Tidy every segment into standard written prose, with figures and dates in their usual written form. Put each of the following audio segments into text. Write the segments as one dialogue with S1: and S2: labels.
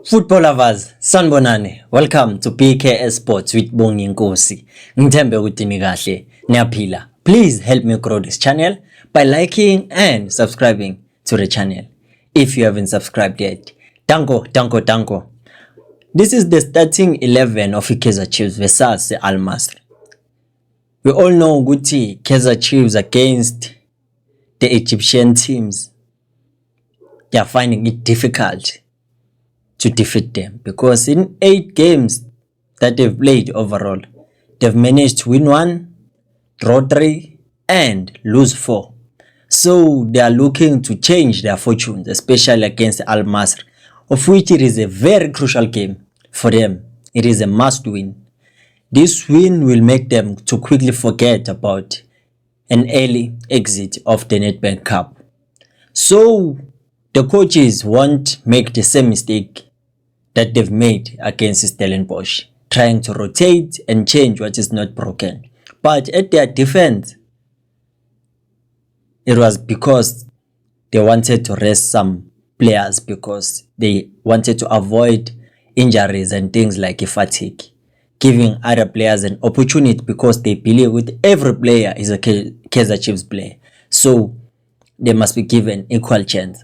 S1: Football lovers, sanibonani. Welcome to PKS Sports with Bongi Nkosi. Ngithembe ukuthi nikahle, niyaphila. Please help me grow this channel by liking and subscribing to the channel. If you haven't subscribed yet, danko. This is the starting 11 of Kaizer Chiefs versus Al Masry. We all know ukuthi Kaizer Chiefs against the Egyptian teams, they are finding it difficult to defeat them because in 8 games that they've played overall, they've managed to win 1, draw 3 and lose 4. So they are looking to change their fortunes, especially against Al Masry, of which it is a very crucial game for them. It is a must win. This win will make them to quickly forget about an early exit of the Nedbank Cup. So the coaches won't make the same mistake that they've made against Stellenbosch, trying to rotate and change what is not broken. But at their defense, it was because they wanted to rest some players because they wanted to avoid injuries and things like fatigue, giving other players an opportunity because they believe with every player is a Kaizer Chiefs player. So they must be given equal chance,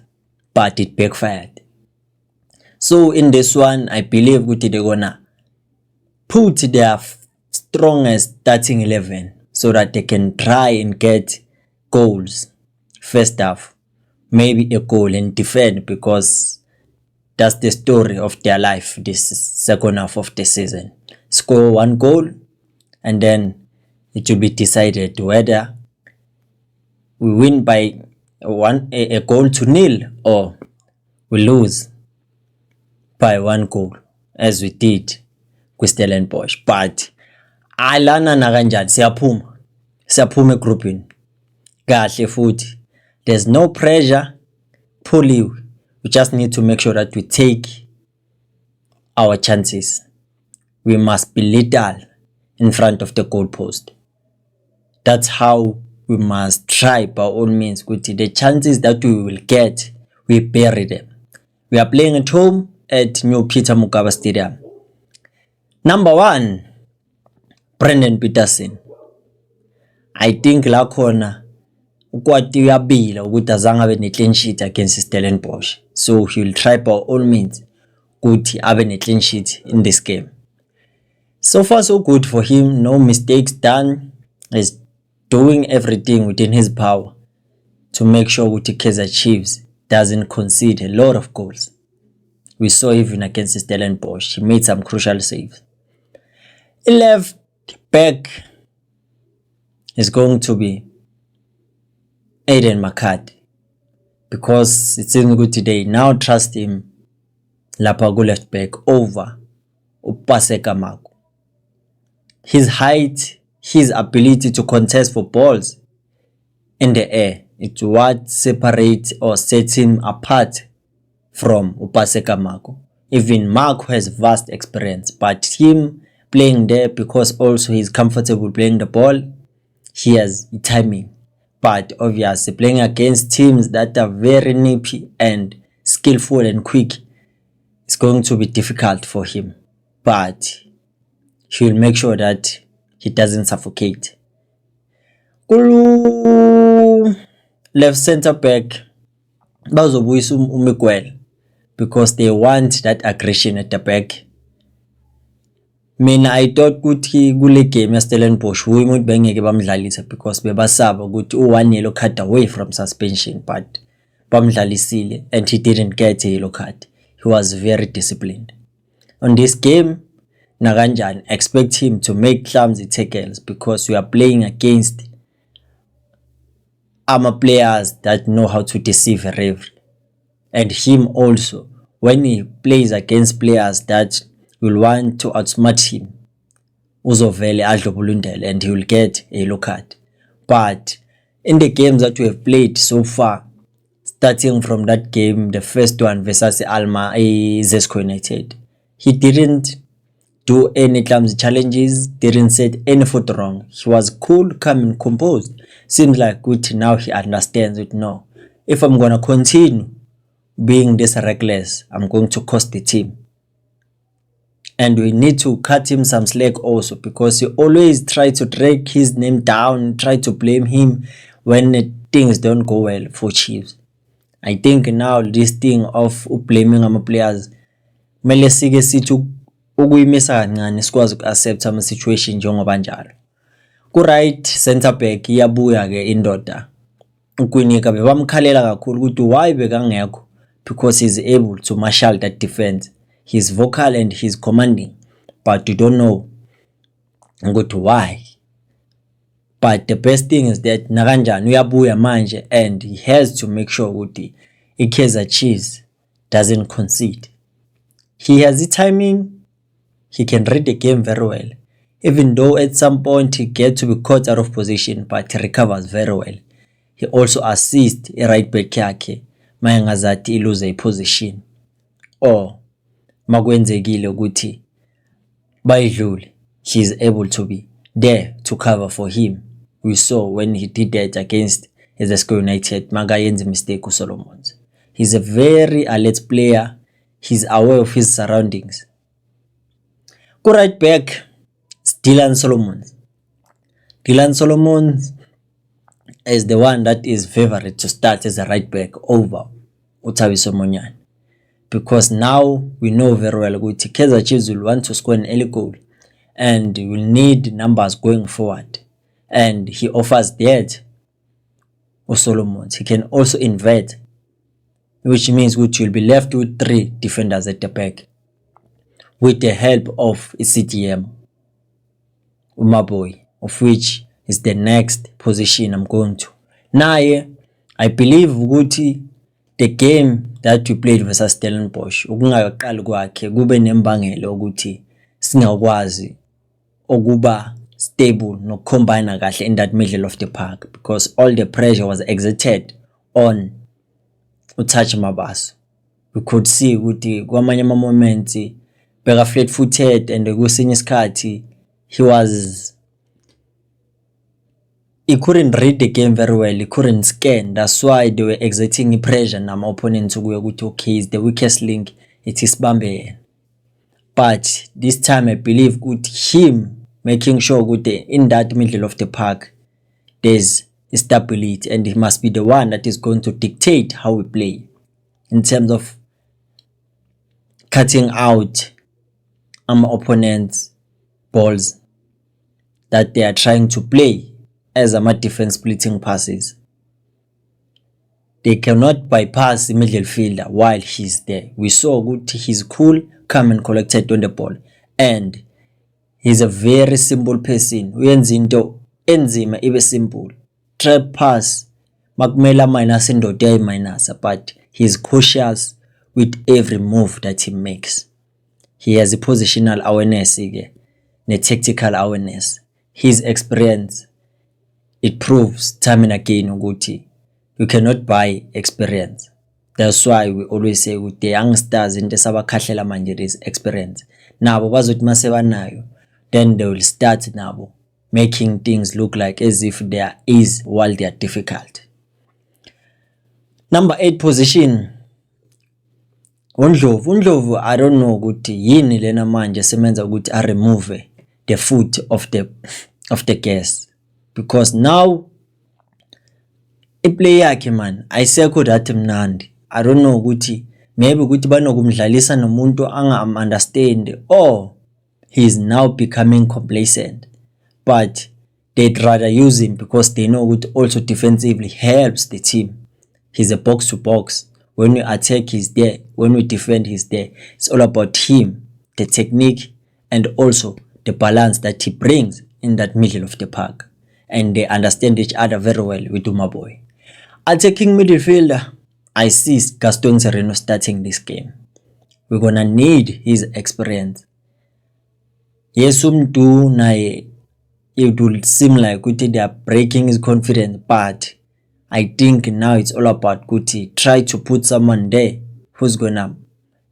S1: but it backfired. So in this one, I believe they're gonna put their strongest starting 11 so that they can try and get goals. First half, maybe a goal and defend because that's the story of their life this second half of the season. Score 1 goal and then it will be decided whether we win by a goal to nil or we lose by 1 goal as we did with Stellenbosch. But alana na kanjani siyaphuma egroupini kahle futhi. There's no pressure puliwe. We just need to make sure that we take our chances. We must be lethal in front of the goalpost. That's how we must try by all means. The chances that we will get, we bury them. We are playing at home at New Peter Mokaba Stadium. Number 1, Brendan Peterson. I think la khona ukwati uyabila ukuthi azange abe ne clean sheet against Stellenbosch. So he will try by all means ukuthi abe ne clean sheet in this game. So far so good for him, no mistakes done. He's doing everything within his power to make sure ukuthi Kaizer Chiefs doesn't concede a lot of goals. We saw even against Stellenbosch, he made some crucial saves. Left back is going to be Aiden McCarthy because it seems good today. Now trust him Lapago left back over Upaseka Maku. His height, his ability to contest for balls in the air, it's what separates or sets him apart from Upaseka Maku. Even Mark has vast experience, but him playing there because also he's comfortable playing the ball, he has timing. But obviously playing against teams that are very nippy and skillful and quick, it's going to be difficult for him. But he will make sure that he doesn't suffocate. Left center back bazobuyisa uMiguel because they want that aggression at the back. Mina I thought ukuthi kule game ya Stellenbosch umuntu bengeke bamdlalisa because bebasaba ukuthi u1 yellow card away from suspension, but bamdlalisile and he didn't get a yellow card. He was very disciplined. On this game, nakanjani expect him to make clumsy tackles because we are playing against players that know how to deceive a referee. And him also, when he plays against players that will want to outsmart him, uzovele adlobulundele and he will get a yellow card. But in the games that we have played so far, starting from that game, the first one versus Zesco United, he didn't do any clumsy challenges, didn't set any foot wrong. He was cool, calm and composed. Seems like now he understands it. No, if I'm gonna continue being this reckless, I'm going to cost the team. And we need to cut him some slack also, because he always try to drag his name down, try to blame him when things don't go well for Chiefs. I think now this thing of blaming ama-players kumele sike sithi ukuyimisa kancane sikwazi uku-accept ama-situation njengoba njalo. Ku-right center back iyabuya ke indoda uKwinika bebamkhalela kakhulu ukuthi why bekangekho, because he's able to marshal that defense. He's vocal and he's commanding, but you don't know ukuthi why. But the best thing is that nakanjani uyabuya manje and he has to make sure ukuthi iKaizer Chiefs doesn't concede. He has the timing, he can read the game very well, even though at some point he gets to be caught out of position, but he recovers very well. He also assists a right back yakhe mayengazathi ilose position, or makwenzekile ukuthi bayidlule, he is able to be there to cover for him. We saw when he did that against Zesco United, makayenza mistake uSolomons. He's a very alert player. He's aware of his surroundings. Go right back, Dylan Solomons. Dylan Solomons is the one that is favorite to start as a right back over Thabiso Monyane, because now we know very well that Kaizer Chiefs will want to score an early goal and will need numbers going forward, and he offers that Solomons. He can also invert, which means which will be left with 3 defenders at the back with the help of a CTM Umaboy, of which is the next position I'm going to. Naye, I believe ukuthi the game that we played versus Stellenbosch ukungaqali kwakhe kube nembangelo ukuthi singakwazi ukuba stable nokucombine kahle in that middle of the park, because all the pressure was exerted on uTouch Mabaso. We could see ukuthi kwamanye ama moments beka flat footed, and kwesinye isikhathi he couldn't read the game very well, he couldn't scan. That's why they were exerting pressure nama opponents ukuya ukuthi okay, is the weakest link, it is Bambe. But this time I believe with him making sure ukuthi in that middle of the park there's stability, and he must be the one that is going to dictate how we play in terms of cutting out our opponents' balls that they are trying to play as a defense splitting passes. They cannot bypass the middle fielder while he's there. We saw good, he's cool, calm and collected on the ball, and he's a very simple person. Uyenza into enzima ibe simple. Trap pass makumela minus indoda minus, but he's cautious with every move that he makes. He has a positional awareness again, a tactical awareness. His experience, it proves time and again ukuthi you cannot buy experience. That's why we always say with the youngsters into sabakhahlela manje is experience. Nabo bazothi masebanayo, then they will start nabo making things look like as if they are easy while they are difficult. Number 8 position, Undlovu. I don't know ukuthi yini lena manje semenza ukuthi a remove the foot of the gas, because now iplay yakhe man ayisekho that mnandi. I don't know ukuthi maybe ukuthi banokumdlalisa nomuntu understand, or he is now becoming complacent, but they'd rather use him because they know it also defensively helps the team. He's a box to box. When we attack, he's there. When we defend, he's there. It's all about him, the technique, and also the balance that he brings in that middle of the park. And they understand each other very well with Umaboy. Attacking midfielder, I see Gaston Sereno starting this game. We're gonna need his experience. Yes, naye, it will seem like Kuti they are breaking his confidence, but I think now it's all about Kuti try to put someone there who's gonna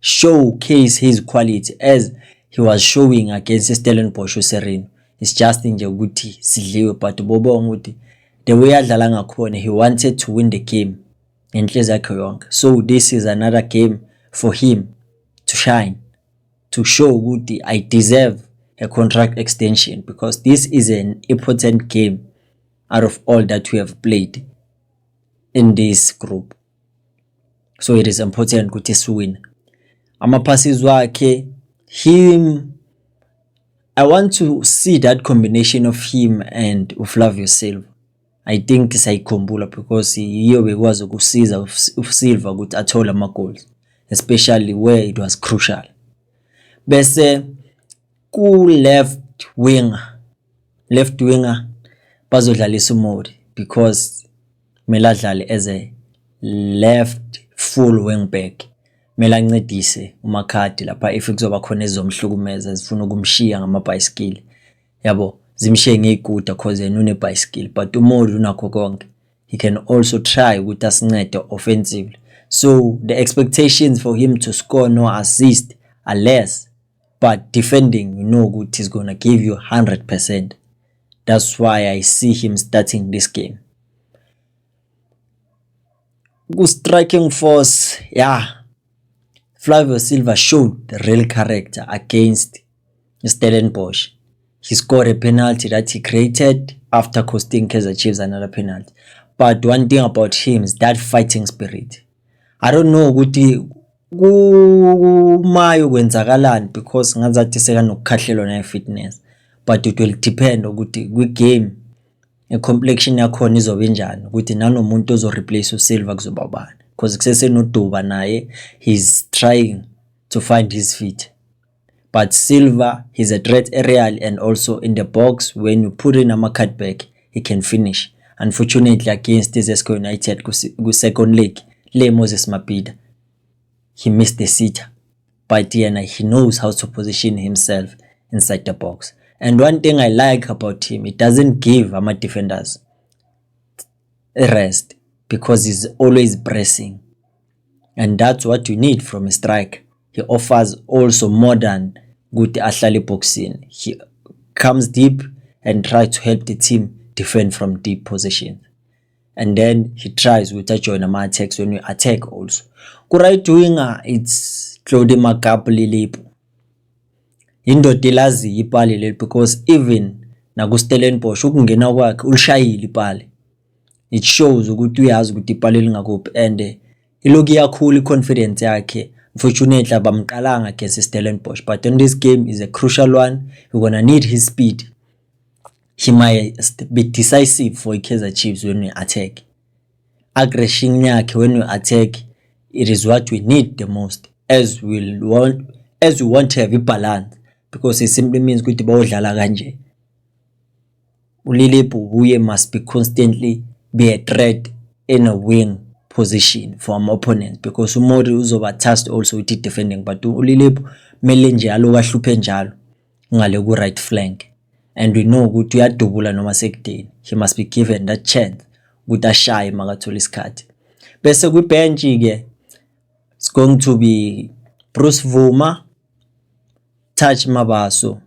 S1: showcase his quality as he was showing against Stellenbosch Sereno. It's just in Jaguti Sidliwe, but Bobo Nguti, the way adlala ngakhona, he wanted to win the game in Zakhe yonke. So this is another game for him to shine, to show ukuthi I deserve a contract extension, because this is an important game out of all that we have played in this group. So it is important ukuthi siwin. Ama-passes wakhe, I want to see that combination of him and uFlavio Silva. I think sayikhumbula because yiyo bekwazi ukusiza uSilva ukuthi athole ama-goals, especially where it was crucial. Bese ku left winger bazodlalisa uMori, because kumele adlale as a left full wing back. Kumele ancedise uMakhadi lapha if kuzoba khona ezomhlukumeza ezifuna ukumshiya ngamabhayisikili, yabo zimshiye ngey'kuta cause yena unebhayisikili, but uMori unakho konke. He can also try ukuthi asincede offensively. So the expectations for him to score no assist are less, but defending, you know ukuthi he's gonna give you 100%. That's why I see him starting this game. Good striking force, yeah. Flavio Silva showed the real character against Stellenbosch. He scored a penalty that he created after costing Kaizer Chiefs another penalty. But one thing about him is that fighting spirit. I don't know ukuthi kumayo kwenzakalani, because ngazathi sekanokukhahlelwa na fitness, but it will depend ukuthi kwi game complexion yakhona izobe njani, ukuthi nanomuntu ozo replace uSilva kuzoba bani, because kusesenoduba naye he's trying to find his feet. But Silva, he's a threat aerial and also in the box. When you put in a cutback, he can finish. Unfortunately, against Zesco United, ku second leg, Le Moses Mapida, he missed the sitter. But he knows how to position himself inside the box. And one thing I like about him, it doesn't give our defenders a rest, because he's always pressing. And that's what you need from a striker. He offers also more than good ahlale boxing. He comes deep and tries to help the team defend from deep positions. And then he tries with a join attacks when we attack also. Ku right winger, it's Claude Makapulilipo. Indoda elazi ipali leli, because even naku Stellenbosch ukungena kwakhe ulishayile ipali. It shows ukuthi uyazi ukuthi ipali lingakuphi, and iloku yakhulu confidence yakhe. Unfortunately, abamqalanga against Stellenbosch, but in this game is a crucial one. We're gonna need his speed. He might be decisive for Kaizer Chiefs when we attack. Aggression yakhe when we attack, it is what we need the most, as we want to have a balance, because it simply means ukuthi bawudlala kanje. Ulilipo huye must be constantly be a threat in a wing position for our opponents, because uMori uzoba tasked also with defending, but uLilipo mele nje aloku ahluphe njalo ngale ku right flank, and we know ukuthi uyadubula noma sekudeni. He must be given that chance ukuthi ashaye makathola isikhathi. Bese ku bench ke it's going to be Bruce Vuma, Touch Mabaso,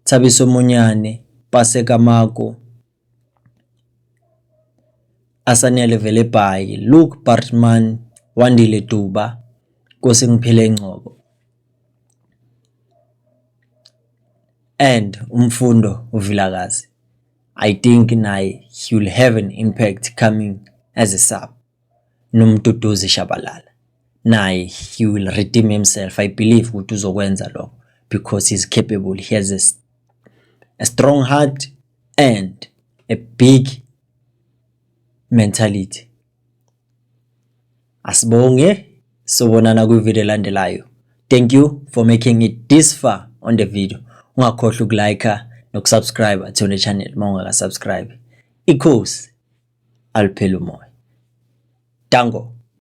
S1: Thabiso Monyane, Paseka Mako, Asanele Velepai, Luke Bartman, Wandile Tuba, Kosingiphile Ngcobo, and Umfundo Vilakazi. I think naye he will have an impact coming as a sub. Nomduduzi Shabalala. Naye he will redeem himself. I believe ukuthi uzokwenza lokho, because he's capable. He has a strong heart and a big mentality. Asibonge, sobonana ku video landelayo. Thank you for making it this far on the video. Ungakhohlwa ukulike nokusubscribe to the channel mawungaka subscribe. Ikhosi aliphela umoya. Tango.